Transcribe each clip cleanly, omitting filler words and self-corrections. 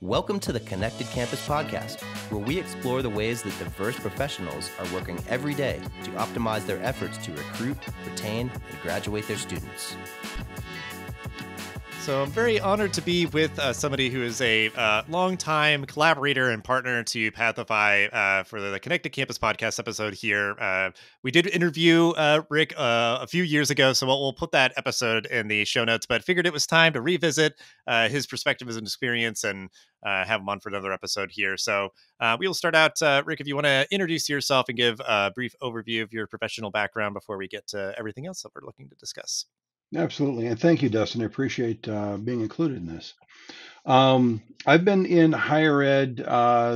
Welcome to the Connected Campus Podcast, where we explore the ways that diverse professionals are working every day to optimize their efforts to recruit, retain, and graduate their students. So I'm very honored to be with somebody who is a longtime collaborator and partner to Pathify for the Connected Campus podcast episode here. We did interview Rick a few years ago, so we'll put that episode in the show notes, but figured it was time to revisit his perspective and experience and have him on for another episode here. So we will start out, Rick, if you want to introduce yourself and give a brief overview of your professional background before we get to everything else that we're looking to discuss. Absolutely. And thank you, Dustin. I appreciate being included in this. I've been in higher ed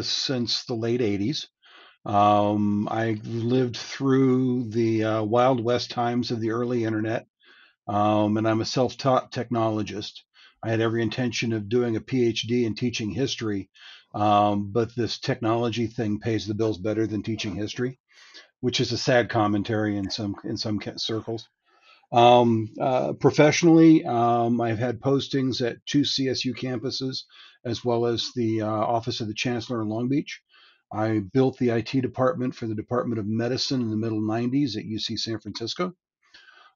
since the late 80s. I lived through the Wild West times of the early internet, and I'm a self-taught technologist. I had every intention of doing a PhD in teaching history, but this technology thing pays the bills better than teaching history, which is a sad commentary in some circles. Professionally, I've had postings at 2 CSU campuses, as well as the Office of the Chancellor in Long Beach. I built the IT department for the Department of Medicine in the middle 90s at UC San Francisco.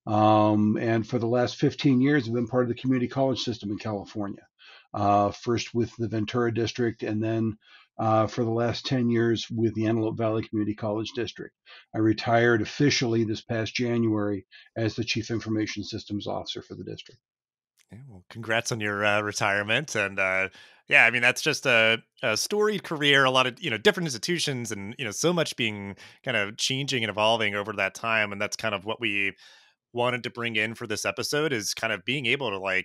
And for the last 15 years, I've been part of the community college system in California, first with the Ventura District, and then for the last 10 years with the Antelope Valley Community College District. I retired officially this past January as the Chief Information Systems Officer for the district. Yeah, well, congrats on your retirement. And yeah, I mean, that's just a storied career, a lot of, different institutions and, so much being kind of changing and evolving over that time. And that's kind of what we wanted to bring in for this episode, is kind of being able to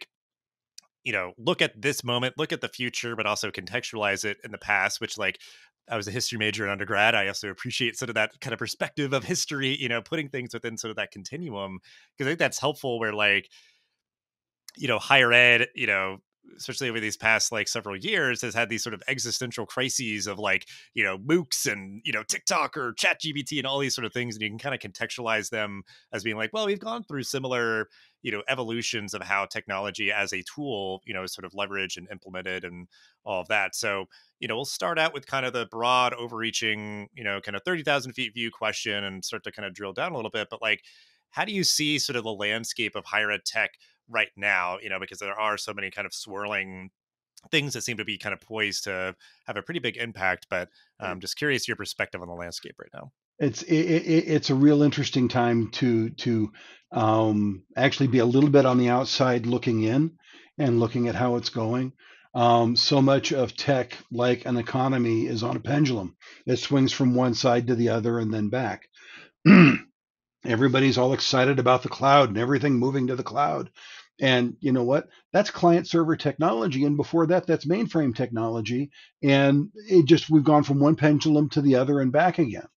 look at this moment, look at the future, but also contextualize it in the past, which I was a history major in undergrad. I also appreciate sort of that kind of perspective of history, putting things within sort of that continuum, because I think that's helpful where higher ed, especially over these past several years, has had these sort of existential crises of MOOCs and, TikTok or ChatGPT and all these sort of things. And you can kind of contextualize them as being well, we've gone through similar, evolutions of how technology as a tool, is sort of leveraged and implemented and all of that. So, we'll start out with kind of the broad overreaching, kind of 30,000 feet view question and start to kind of drill down a little bit. But how do you see sort of the landscape of higher ed tech right now, because there are so many kind of swirling things that seem to be kind of poised to have a pretty big impact, but I'm just curious your perspective on the landscape right now. It's a real interesting time to actually be a little bit on the outside looking in and looking at how it's going. So much of tech, like an economy, is on a pendulum. It swings from one side to the other and then back. Everybody's all excited about the cloud and everything moving to the cloud. And you know what? That's client server technology. And before that, that's mainframe technology. And we've gone from one pendulum to the other and back again.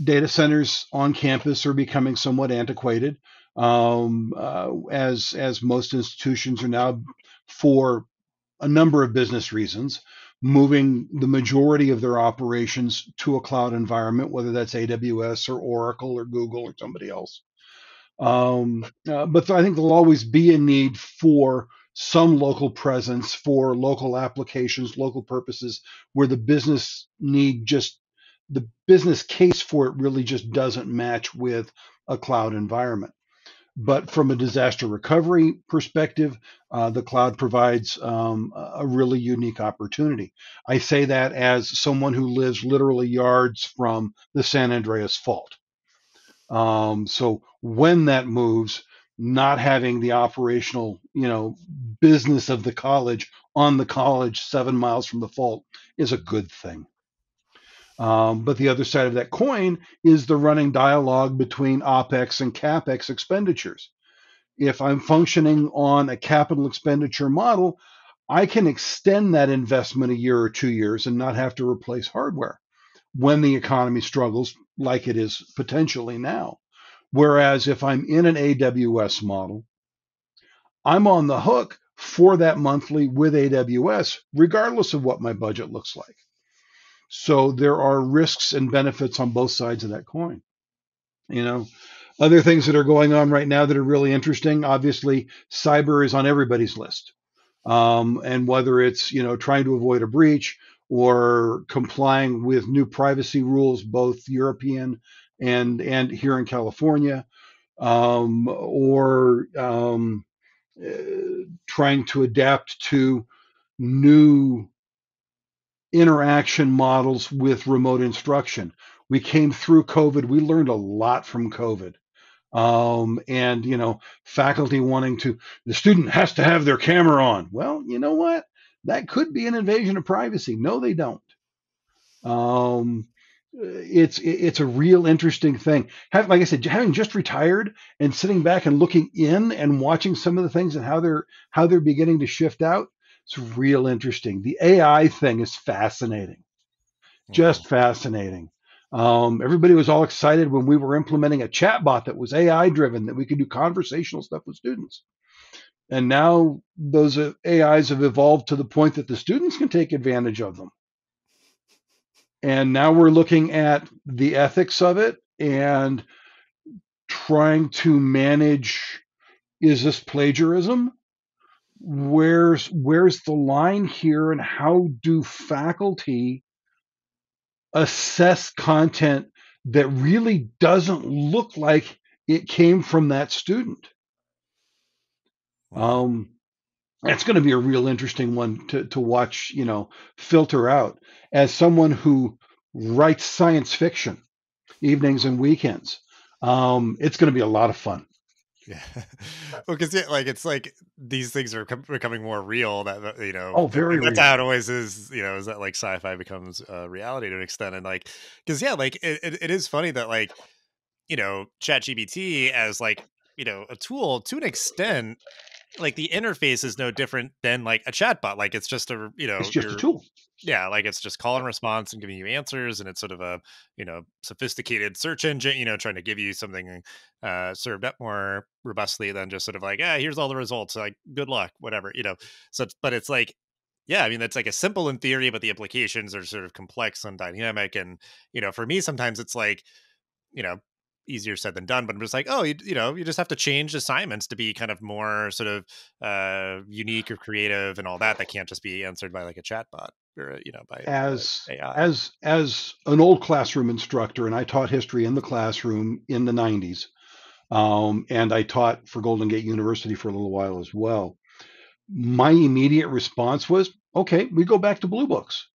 Data centers on campus are becoming somewhat antiquated, as most institutions are now, for a number of business reasons, moving the majority of their operations to a cloud environment, whether that's AWS or Oracle or Google or somebody else. But I think there'll always be a need for some local presence for local applications, local purposes, where the business case for it really just doesn't match with a cloud environment. But from a disaster recovery perspective, the cloud provides a really unique opportunity. I say that as someone who lives literally yards from the San Andreas Fault. So when that moves, not having the operational, business of the college on the college 7 miles from the fault is a good thing. But the other side of that coin is the running dialogue between OPEX and CAPEX expenditures. If I'm functioning on a capital expenditure model, I can extend that investment a year or 2 years and not have to replace hardware when the economy struggles like it is potentially now. Whereas if I'm in an AWS model, I'm on the hook for that monthly with AWS, regardless of what my budget looks like. So there are risks and benefits on both sides of that coin. Other things that are going on right now that are really interesting, obviously, cyber is on everybody's list. And whether it's trying to avoid a breach or complying with new privacy rules, both European and here in California, or trying to adapt to new interaction models with remote instruction. We came through COVID. We learned a lot from COVID. And faculty wanting to, the student has to have their camera on. Well, you know what? That could be an invasion of privacy. No, they don't. It's a real interesting thing. Like I said, having just retired and sitting back and looking in and watching some of the things and how they're beginning to shift out, it's real interesting. The AI thing is fascinating, Mhm. just fascinating. Everybody was all excited when we were implementing a chatbot that was AI driven, that we could do conversational stuff with students. And now those AIs have evolved to the point that the students can take advantage of them. And now we're looking at the ethics of it and trying to manage, is this plagiarism? Where's the line here, and how do faculty assess content that really doesn't look like it came from that student? Mhm. Um, that's going to be a real interesting one to watch, filter out. As someone who writes science fiction evenings and weekends, it's going to be a lot of fun. Yeah. Well, because yeah, like it's like these things are becoming more real. Oh, very and that's how real. it always is. Is that like sci-fi becomes reality to an extent, and like because yeah, like it is funny that like ChatGPT as like a tool to an extent, like the interface is no different than like a chatbot. Like it's just a It's just a your tool. yeah, like it's just call and response and giving you answers, and it's sort of a sophisticated search engine, trying to give you something served up more robustly than just sort of like, yeah, here's all the results, like good luck, whatever, So, but it's like, yeah, I mean, that's like a simple in theory, but the implications are sort of complex and dynamic, and for me, sometimes it's like, you know, easier said than done, but I'm just like, oh, you just have to change assignments to be kind of more sort of unique or creative and all that. That can't just be answered by like a chatbot or, by as AI. as an old classroom instructor, and I taught history in the classroom in the 90s, and I taught for Golden Gate University for a little while as well. My immediate response was, okay, we go back to blue books.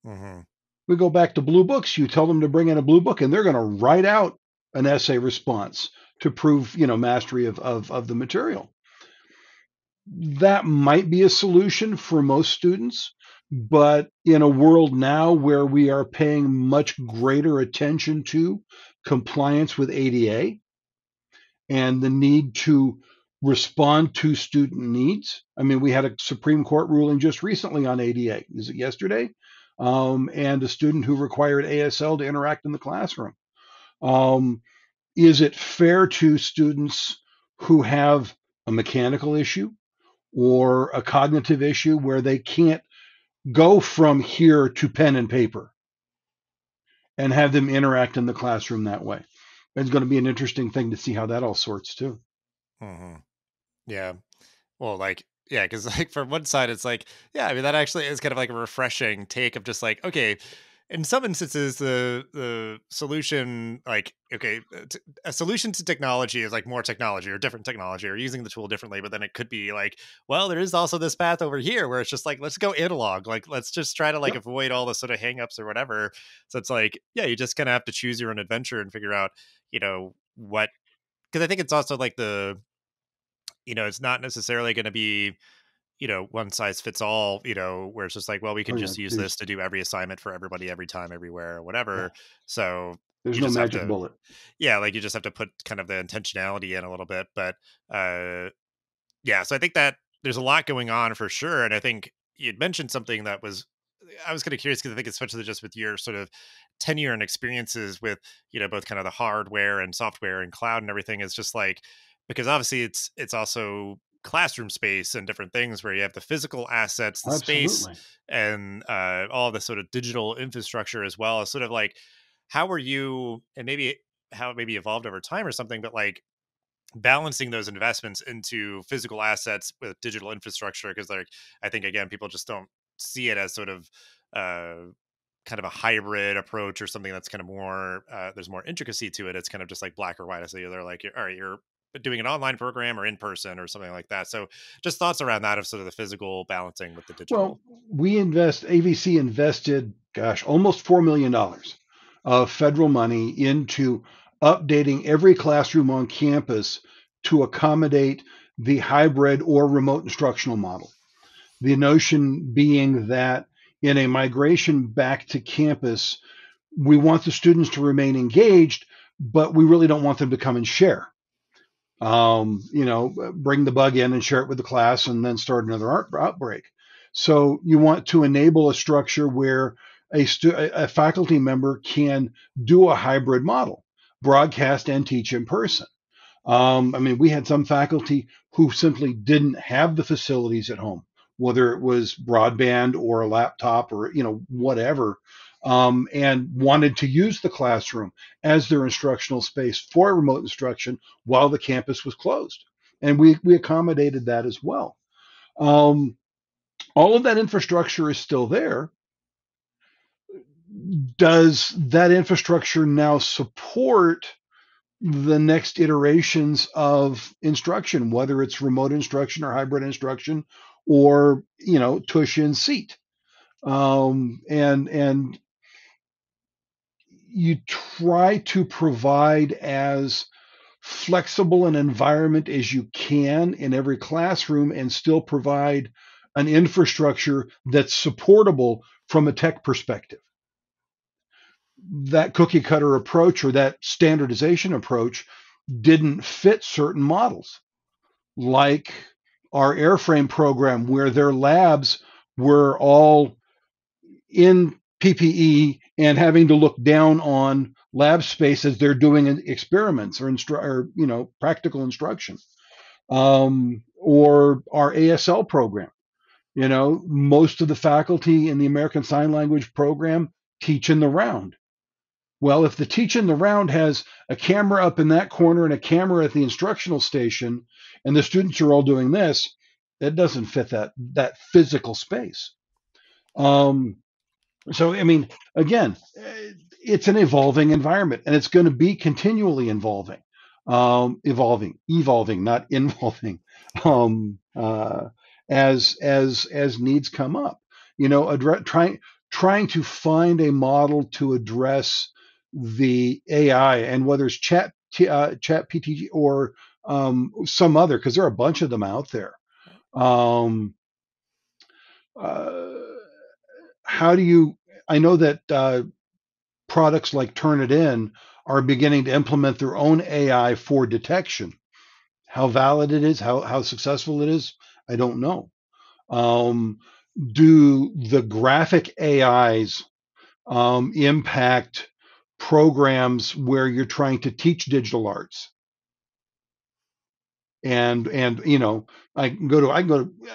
Hmm. We go back to blue books. You tell them to bring in a blue book, and they're going to write out an essay response to prove, mastery of the material. That might be a solution for most students, but in a world now where we are paying much greater attention to compliance with ADA and the need to respond to student needs. I mean, we had a Supreme Court ruling just recently on ADA. Is it yesterday? And a student who required ASL to interact in the classroom. Um, is it fair to students who have a mechanical issue or a cognitive issue where they can't go from here to pen and paper and have them interact in the classroom that way? It's going to be an interesting thing to see how that all sorts too. Hmm. Yeah. Well, like, yeah, because like from one side, it's like, yeah, I mean, that actually is kind of like a refreshing take of just like, okay, in some instances, the solution, like, okay, a solution to technology is like more technology or different technology or using the tool differently. But then it could be like, well, there is also this path over here where it's just like, let's go analog. Like, let's just try to like Yep, avoid all the sort of hangups or whatever. So it's like, yeah, you just kind of have to choose your own adventure and figure out, what, because I think it's also like it's not necessarily going to be one size fits all, where it's just like, well, we oh can yeah, just use this there's to do every assignment for everybody, every time, everywhere, or yeah, whatever. So there's you no just have magic to, bullet. yeah, like you just have to put kind of the intentionality in a little bit. But yeah, so I think that there's a lot going on for sure. And I think you'd mentioned something that I was kind of curious because I think especially just with your sort of tenure and experiences with, both kind of the hardware and software and cloud and everything is just like, because obviously it's also classroom space and different things where you have the physical assets, the space, Absolutely. and all the sort of digital infrastructure as well. Sort of like, how are you, and maybe how it maybe evolved over time or something, but like balancing those investments into physical assets with digital infrastructure, because like I think again people just don't see it as sort of uh kind of a hybrid approach or something that's kind of more there's more intricacy to it. It's kind of just like black or white. I say they're like, all right, you're doing an online program or in person or something like that. So just thoughts around that of sort of the physical balancing with the Well, digital. AVC invested, gosh, almost $4 million of federal money into updating every classroom on campus to accommodate the hybrid or remote instructional model. The notion being that in a migration back to campus, we want the students to remain engaged, but we really don't want them to come and share. Bring the bug in and share it with the class and then start another outbreak. So you want to enable a structure where a faculty member can do a hybrid model, broadcast and teach in person. We had some faculty who simply didn't have the facilities at home, whether it was broadband or a laptop or whatever, and wanted to use the classroom as their instructional space for remote instruction while the campus was closed, and we accommodated that as well. Um, all of that infrastructure is still there. Does that infrastructure now support the next iterations of instruction, whether it's remote instruction or hybrid instruction, or tush in seat? And you try to provide as flexible an environment as you can in every classroom and still provide an infrastructure that's supportable from a tech perspective. That cookie cutter approach or that standardization approach didn't fit certain models, like our airframe program, where their labs were all in PPE and having to look down on lab space as they're doing experiments or practical instruction. Or our ASL program. Most of the faculty in the American Sign Language program teach in the round. Well, if the teach in the round has a camera up in that corner and a camera at the instructional station, and the students are all doing this, it doesn't fit that physical space. So, again, it's an evolving environment, and it's going to be continually evolving, not involving, as needs come up. Trying to find a model to address the AI, and whether it's Chat PTG or some other, because there are a bunch of them out there. Um, uh, how do you? I know that products like Turnitin are beginning to implement their own AI for detection. How valid it is, how successful it is, I don't know. Um, do the graphic AIs impact programs where you're trying to teach digital arts? And I can go to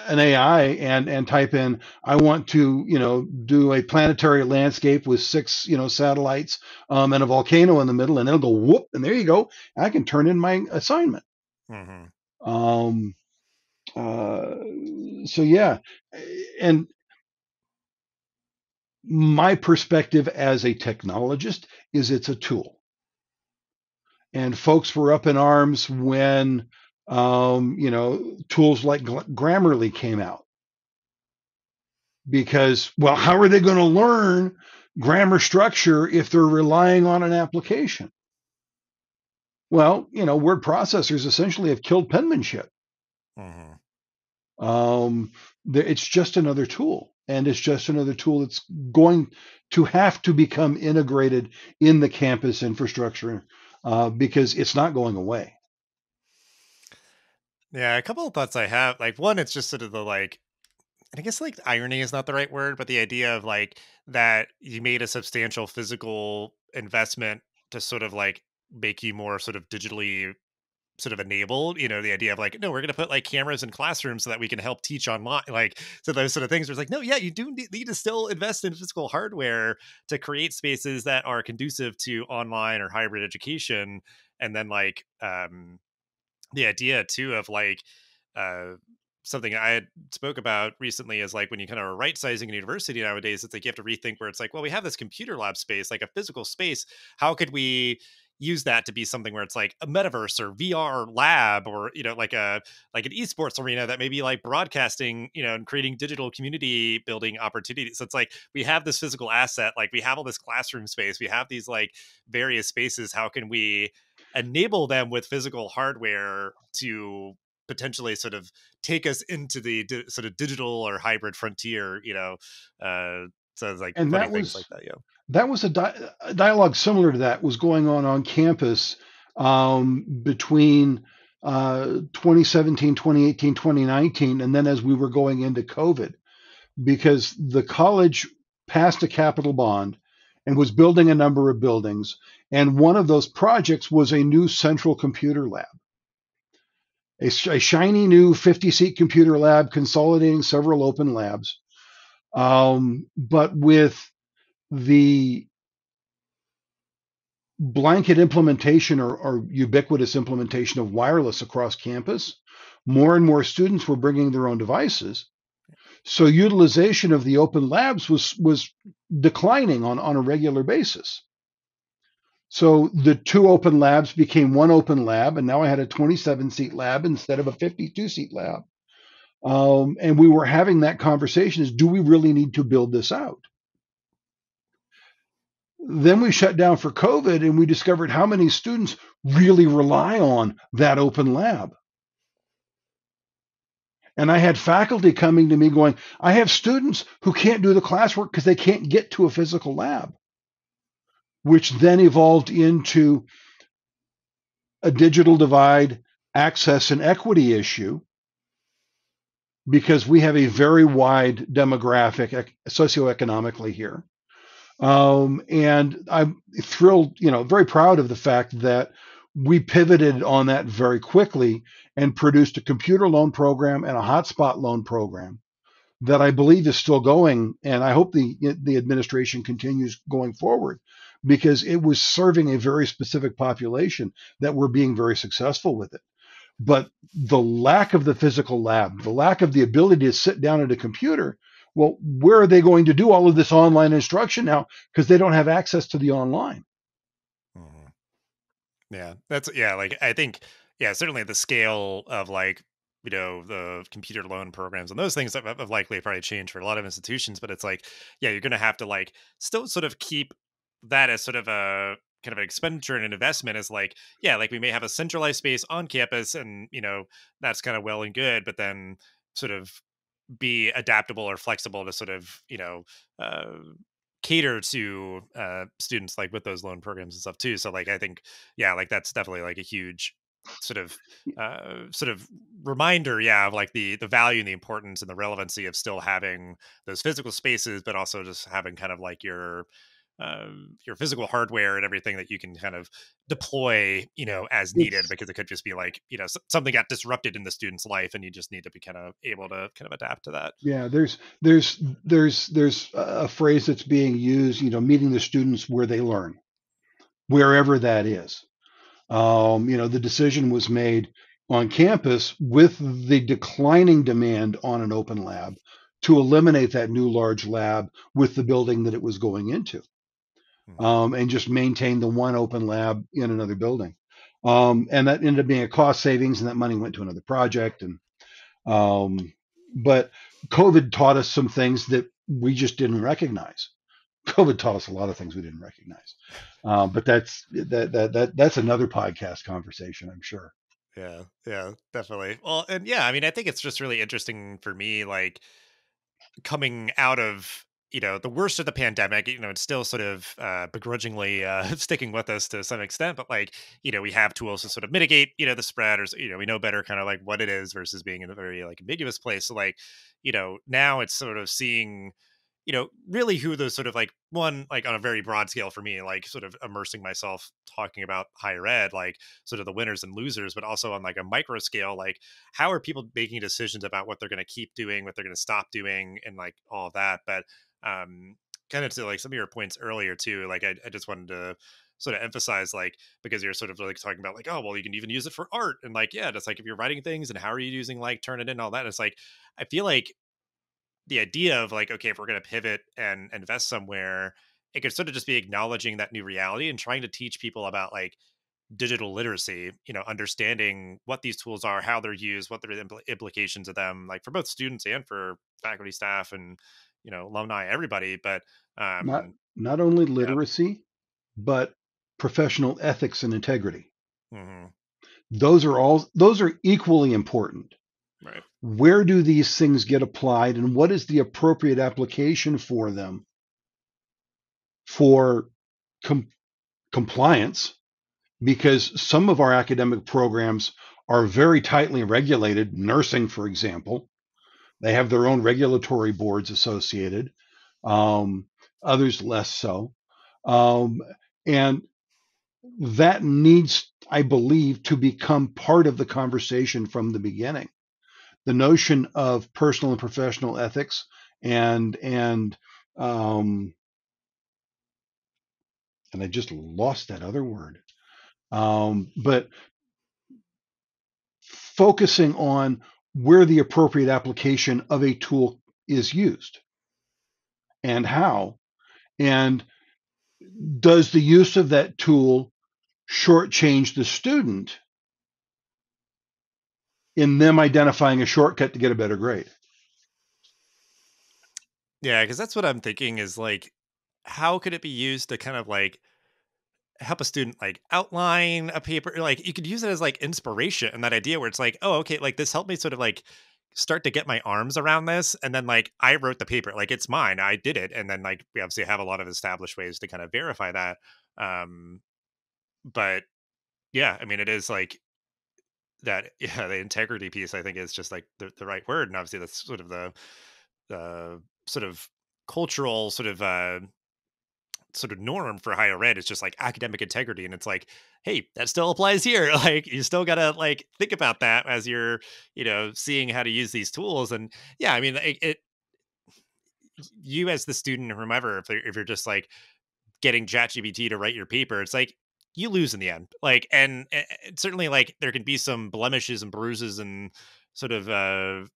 an AI and type in, I want to do a planetary landscape with 6 satellites, and a volcano in the middle, and it'll go whoop, and there you go. I can turn in my assignment. Mm-hmm. um so yeah, and my perspective as a technologist is it's a tool, and folks were up in arms when tools like Grammarly came out, because, well, how are they going to learn grammar structure if they're relying on an application? Well, word processors essentially have killed penmanship. Mm-hmm. It's just another tool, and it's just another tool that's going to have to become integrated in the campus infrastructure, because it's not going away. Yeah, a couple of thoughts I have. Like one, it's just sort of the like, and I guess like irony is not the right word, but the idea of like that you made a substantial physical investment to sort of like make you more sort of digitally sort of enabled, the idea of like, no, we're going to put like cameras in classrooms so that we can help teach online. Like, so those sort of things where it's like, no, yeah, you do need to still invest in physical hardware to create spaces that are conducive to online or hybrid education. And then like, the idea too of like, uh, something I had spoke about recently is like when you kind of are right sizing a university nowadays, it's like you have to rethink where it's like, well, we have this computer lab space, like a physical space. How could we use that to be something where it's like a metaverse or VR lab, or like an esports arena that may be like broadcasting, and creating digital community building opportunities. So it's like we have this physical asset, like we have all this classroom space, we have these like various spaces. How can we enable them with physical hardware to potentially sort of take us into the sort of digital or hybrid frontier, so it's like And funny things like that. Yeah. that was a dialogue similar to that was going on campus between 2017, 2018, 2019, and then as we were going into COVID, because the college passed a capital bond and was building a number of buildings. And one of those projects was a new central computer lab, a shiny new 50-seat computer lab consolidating several open labs. But with the blanket implementation or ubiquitous implementation of wireless across campus, more and more students were bringing their own devices. So utilization of the open labs was declining on a regular basis. So the two open labs became one open lab, and now I had a 27-seat lab instead of a 52-seat lab. And we were having that conversation: is do we really need to build this out? Then we shut down for COVID, and we discovered how many students really rely on that open lab. And I had faculty coming to me going, I have students who can't do the classwork because they can't get to a physical lab, which then evolved into a digital divide, access, and equity issue, because we have a very wide demographic socioeconomically here. And I'm thrilled, very proud of the fact that we pivoted on that very quickly and produced a computer loan program and a hotspot loan program that I believe is still going. And I hope the administration continues going forward, because it was serving a very specific population that we're being very successful with it. But the lack of the physical lab, the lack of the ability to sit down at a computer, well, where are they going to do all of this online instruction now? Because they don't have access to the online. Mhm. Yeah, that's like I think certainly the scale of like the computer loan programs and those things have likely probably changed for a lot of institutions, but it's like you're going to have to like still sort of keep that as sort of a kind of an expenditure and an investment, as like like we may have a centralized space on campus, and that's kind of well and good, but then sort of be adaptable or flexible to sort of uh, cater to students like with those loan programs and stuff too. So like I think like that's definitely like a huge sort of reminder of like the value and the importance and the relevancy of still having those physical spaces, but also just having kind of like your physical hardware and everything that you can kind of deploy as needed, It's because it could just be like something got disrupted in the student's life and you just need to be kind of able to kind of adapt to that. Yeah, there's a phrase that's being used, meeting the students where they learn, wherever that is. The decision was made on campus with the declining demand on an open lab to eliminate that new large lab with the building that it was going into, Mhm. and just maintain the one open lab in another building. And that ended up being a cost savings, and that money went to another project. And but COVID taught us some things that we just didn't recognize. COVID taught us a lot of things we didn't recognize. But that's another podcast conversation, I'm sure. Yeah, definitely. Well, and I mean, I think it's just really interesting for me, like coming out of the worst of the pandemic. It's still sort of begrudgingly sticking with us to some extent, but like we have tools to sort of mitigate the spread, or we know better kind of like what it is versus being in a very like ambiguous place. So like now it's sort of seeing really who those sort of like one, like on a very broad scale for me, like sort of immersing myself talking about higher ed, like sort of the winners and losers, but also on like a micro scale, like how are people making decisions about what they're going to keep doing, what they're going to stop doing, and like all of that. But kind of to like some of your points earlier too, like I just wanted to sort of emphasize like, because you're sort of like talking about like, oh well, you can even use it for art, and like, yeah, just like if you're writing things and how are you using like Turnitin and all that, it's like I feel like the idea of like, okay, if we're going to pivot and invest somewhere, it could sort of just be acknowledging that new reality and trying to teach people about like digital literacy, understanding what these tools are, how they're used, what the implications of them, like for both students and for faculty, staff, and alumni, everybody. But Not um not only yeah. literacy, but professional ethics and integrity. Hmm. Those are equally important. Right. Where do these things get applied, and what is the appropriate application for them for com- compliance? Because some of our academic programs are very tightly regulated. Nursing, for example, they have their own regulatory boards associated. Um, Others less so, um, and that needs, I believe, to become part of the conversation from the beginning. The notion of personal and professional ethics and um, and I just lost that other word. But focusing on where the appropriate application of a tool is used and how, and does the use of that tool shortchange the student in them identifying a shortcut to get a better grade? Yeah, because that's what I'm thinking is like, how could it be used to kind of like help a student like outline a paper? Like you could use it as like inspiration, and that idea where it's like, oh, okay, like this helped me sort of like start to get my arms around this, and then like I wrote the paper, like it's mine, I did it, and then like we obviously have a lot of established ways to kind of verify that. um but yeah, I mean, it is like that. Yeah, the integrity piece, I think, is just like the right word, and obviously that's sort of the sort of cultural sort of norm for higher ed is just like academic integrity, and it's like, hey, that still applies here. Like you still gotta like think about that as you're seeing how to use these tools. And yeah, I mean, you as the student or whomever, if you're just like getting ChatGPT to write your paper, it's like you lose in the end. Like, and certainly like there can be some blemishes and bruises and sort of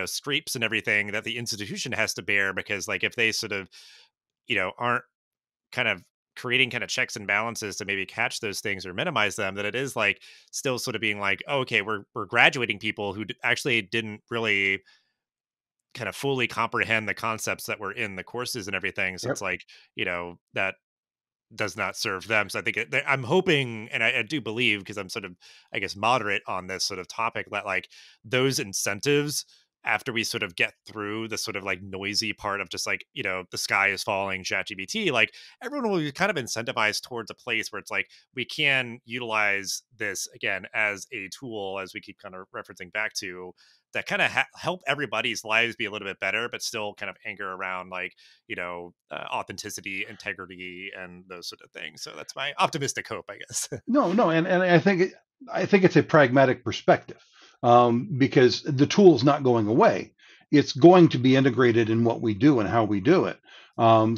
scrapes and everything that the institution has to bear, because like if they sort of aren't kind of creating kind of checks and balances to maybe catch those things or minimize them, that it is like still sort of being like, oh, okay, we're graduating people who actually didn't really kind of fully comprehend the concepts that were in the courses and everything. So it's Yep. like, that does not serve them. So I think I'm hoping, and I do believe, because I'm sort of, I guess, moderate on this sort of topic, that like those incentives, after we sort of get through the sort of like noisy part of just like, the sky is falling, ChatGPT, like everyone will be kind of incentivized towards a place where it's like, we can utilize this again as a tool, as we keep kind of referencing back to, that kind of help everybody's lives be a little bit better, but still kind of anchor around like, authenticity, integrity, and those sort of things. So that's my optimistic hope, I guess. No, no, and I think it's a pragmatic perspective, because the tool's not going away. It's going to be integrated in what we do and how we do it.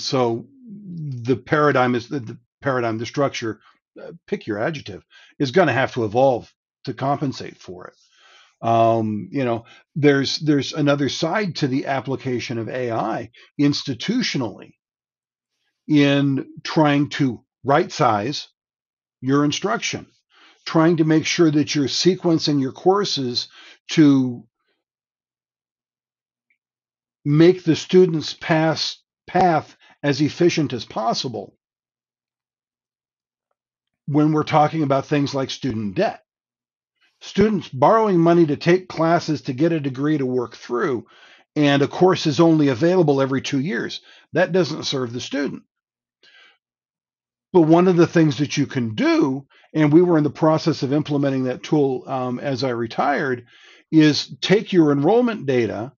So the paradigm is the paradigm, the structure, pick your adjective, is going to have to evolve to compensate for it. You know, there's another side to the application of AI institutionally in trying to right size your instruction, trying to make sure that you're sequencing your courses to make the student's path as efficient as possible when we're talking about things like student debt. Students borrowing money to take classes to get a degree to work through, and a course is only available every 2 years. That doesn't serve the student. But one of the things that you can do, and we were in the process of implementing that tool as I retired, is take your enrollment data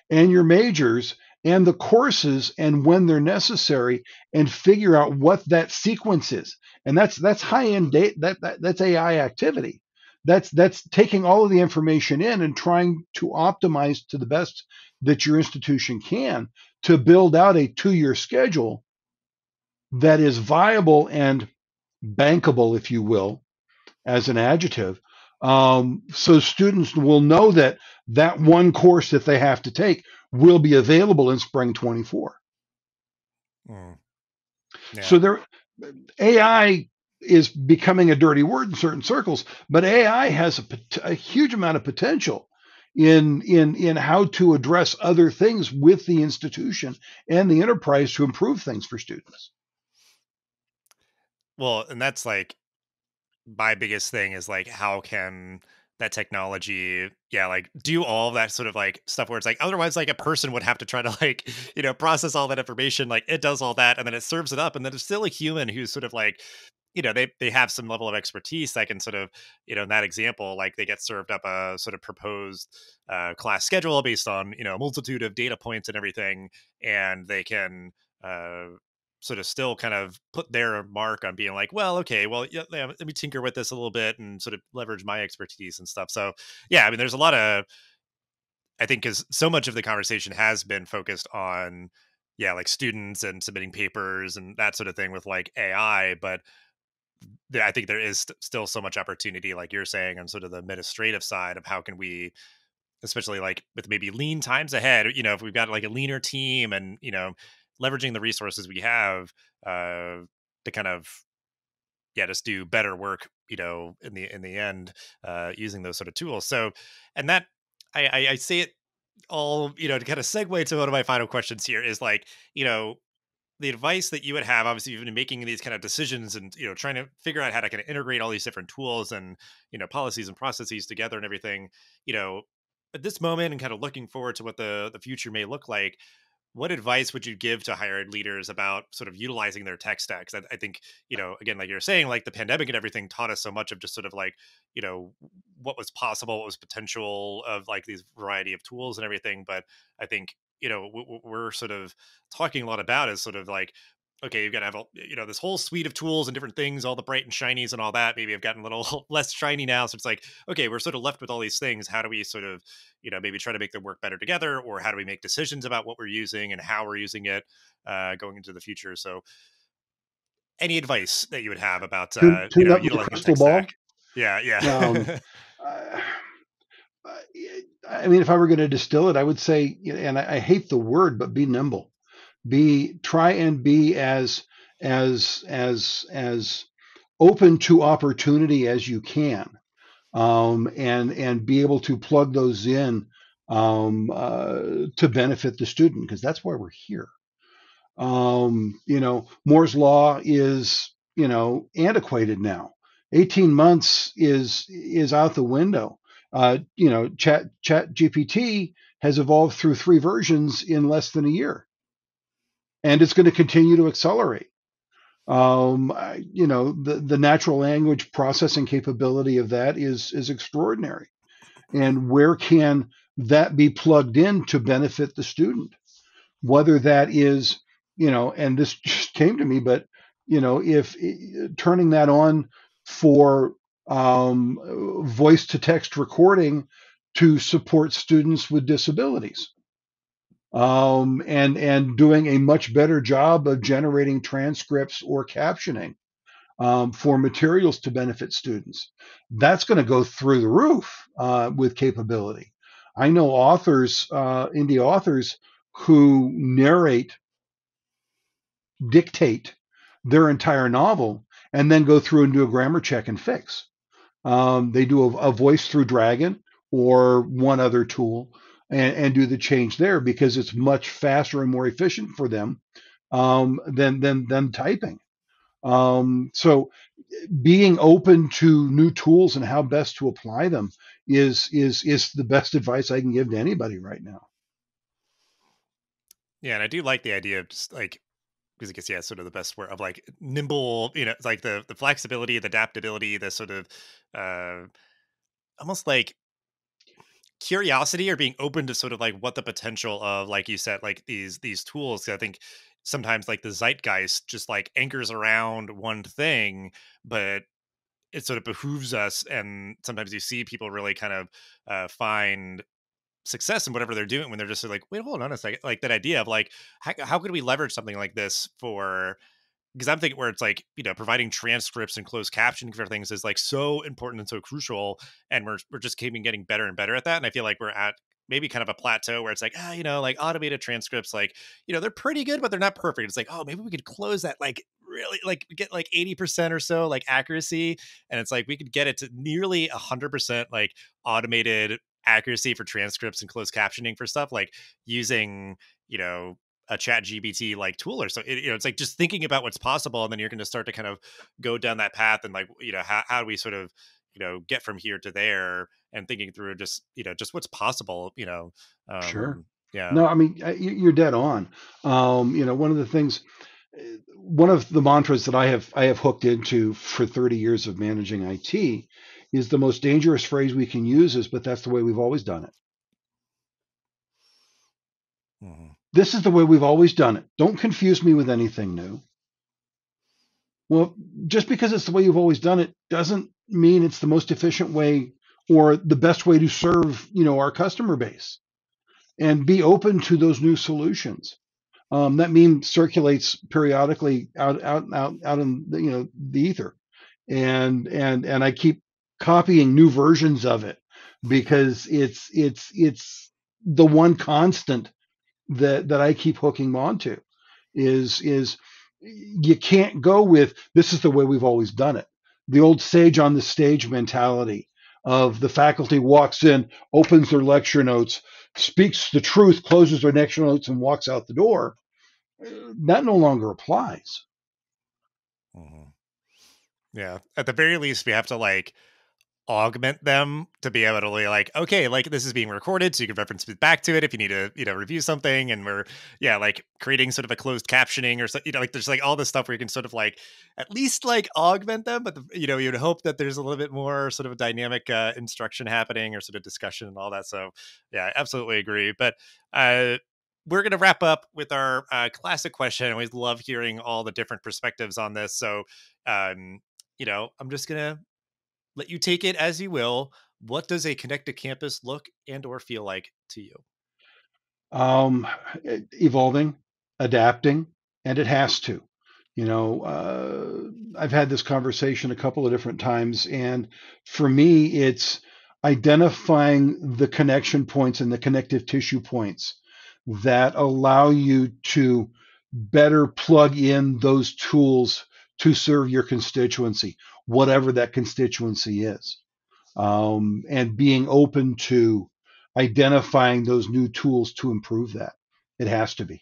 and your majors and the courses and when they're necessary, and figure out what that sequence is. And that's high end data. That's AI activity. That's taking all of the information in and trying to optimize to the best that your institution can to build out a 2-year schedule that is viable and bankable, if you will, as an adjective. So students will know that that one course that they have to take will be available in spring 24. Mm. Yeah. So AI is becoming a dirty word in certain circles, but AI has a huge amount of potential in how to address other things with the institution and the enterprise to improve things for students. Well, and that's like my biggest thing is like, how can that technology, yeah, like do all of that sort of like stuff where it's like, otherwise, like a person would have to try to like, process all that information. Like it does all that and then it serves it up. And then there's still a human who's sort of like, they have some level of expertise that can sort of, in that example, like they get served up a sort of proposed class schedule based on, a multitude of data points and everything. And they can, uh, sort of still kind of put their mark on being like, well, okay, well, yeah, let me tinker with this a little bit and sort of leverage my expertise and stuff. So, yeah, I mean, there's a lot of, I think, because so much of the conversation has been focused on, yeah, like students and submitting papers and that sort of thing with like AI. But I think there is still so much opportunity, like you're saying, on sort of the administrative side of how can we, especially like with maybe lean times ahead, if we've got like a leaner team and, leveraging the resources we have to kind of, yeah, just do better work, in the end, using those sort of tools. So, and that I say it all, to kind of segue to one of my final questions here is like, the advice that you would have, obviously you've been making these kind of decisions and, trying to figure out how to kind of integrate all these different tools and, policies and processes together and everything, you know, at this moment and kind of looking forward to what the future may look like, what advice would you give to higher ed leaders about sort of utilizing their tech stacks? I think, again, like you're saying, like the pandemic and everything taught us so much of just sort of like, what was possible, what was potential of like these variety of tools and everything. But I think, we're sort of talking a lot about is sort of like, okay, you've got to have, this whole suite of tools and different things, all the bright and shinies and all that. Maybe I've gotten a little less shiny now. So it's like, okay, we're sort of left with all these things. How do we sort of, maybe try to make them work better together, or how do we make decisions about what we're using and how we're using it going into the future? So any advice that you would have about, Tune up with the utilizing the crystal tech stack? ball. Yeah. Um, Yeah. uh, I mean, if I were going to distill it, I would say, and I hate the word, but be nimble. Try and be as open to opportunity as you can, and be able to plug those in to benefit the student, because that's why we're here. Moore's law is, antiquated now. 18 months is out the window. Chat GPT has evolved through 3 versions in less than a year, and it's going to continue to accelerate. The natural language processing capability of that is extraordinary. And where can that be plugged in to benefit the student? Whether that is, and this just came to me, but if turning that on for voice to text recording to support students with disabilities, and doing a much better job of generating transcripts or captioning for materials to benefit students. That's going to go through the roof with capability. I know indie authors who dictate their entire novel, and then go through and do a grammar check and fix. They do a voice through Dragon or one other tool, and do the change there, because it's much faster and more efficient for them than typing. So being open to new tools and how best to apply them is the best advice I can give to anybody right now. Yeah. And I do like the idea of just like, because I guess, yeah, sort of the best word of like nimble, it's like the flexibility, the adaptability, the sort of uh almost like curiosity or being open to sort of like what the potential of, like you said, like these tools. 'Cause I think sometimes like the zeitgeist just like anchors around one thing, but it sort of behooves us. And sometimes you see people really kind of find success in whatever they're doing when they're just sort of like, wait, hold on a second. Like that idea of like, how could we leverage something like this for, because I'm thinking where it's like, providing transcripts and closed captioning for things is like so important and so crucial. And we're just keeping getting better and better at that. And I feel like we're at maybe kind of a plateau where it's like, like automated transcripts, like, they're pretty good, but they're not perfect. It's like, oh, maybe we could close that, like really like get like 80% or so like accuracy. And it's like, we could get it to nearly 100% like automated accuracy for transcripts and closed captioning for stuff like using, a chat GBT like tool or so. It's like just thinking about what's possible. And then you're going to start to kind of go down that path and like, how do we sort of, get from here to there, and thinking through just, just what's possible, Sure. yeah. No, I mean, you're dead on. One of the things, one of the mantras that I have hooked into for 30 years of managing IT is the most dangerous phrase we can use is, but that's the way we've always done it. Mhm. This is the way we've always done it. Don't confuse me with anything new. Well, just because it's the way you've always done it doesn't mean it's the most efficient way or the best way to serve, our customer base. And be open to those new solutions. That meme circulates periodically out in the ether, and I keep copying new versions of it because it's the one constant that I keep hooking onto is you can't go with this is the way we've always done it. The old sage on the stage mentality of the faculty walks in, opens their lecture notes, speaks the truth, closes their lecture notes, and walks out the door. That no longer applies. Mhm. Yeah. At the very least, we have to like augment them to be able to like, okay, like this is being recorded, so you can reference it back to it if you need to, review something. And we're, like creating sort of a closed captioning or so, like there's like all this stuff where you can sort of like at least like augment them, but you'd hope that there's a little bit more sort of a dynamic instruction happening or sort of discussion and all that. So yeah, I absolutely agree. But we're going to wrap up with our classic question. I always love hearing all the different perspectives on this. So, I'm just going to let you take it as you will. What does a connected campus look and or feel like to you? Um, Evolving, adapting, and it has to. I've had this conversation a couple of different times, and for me, it's identifying the connection points and the connective tissue points that allow you to better plug in those tools to serve your constituency, whatever that constituency is, and being open to identifying those new tools to improve that. It has to be.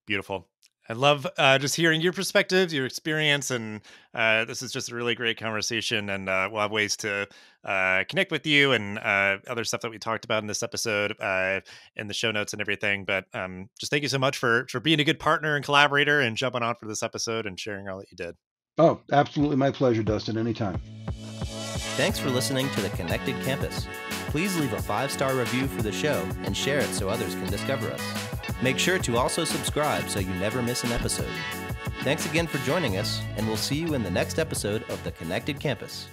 Beautiful. I love just hearing your perspectives, your experience, and this is just a really great conversation. And we'll have ways to connect with you and other stuff that we talked about in this episode in the show notes and everything. But just thank you so much for being a good partner and collaborator and jumping on for this episode and sharing all that you did. Oh, absolutely my pleasure, Dustin. Anytime. Thanks for listening to The Connected Campus. Please leave a 5-star review for the show and share it so others can discover us. Make sure to also subscribe so you never miss an episode. Thanks again for joining us, and we'll see you in the next episode of The Connected Campus.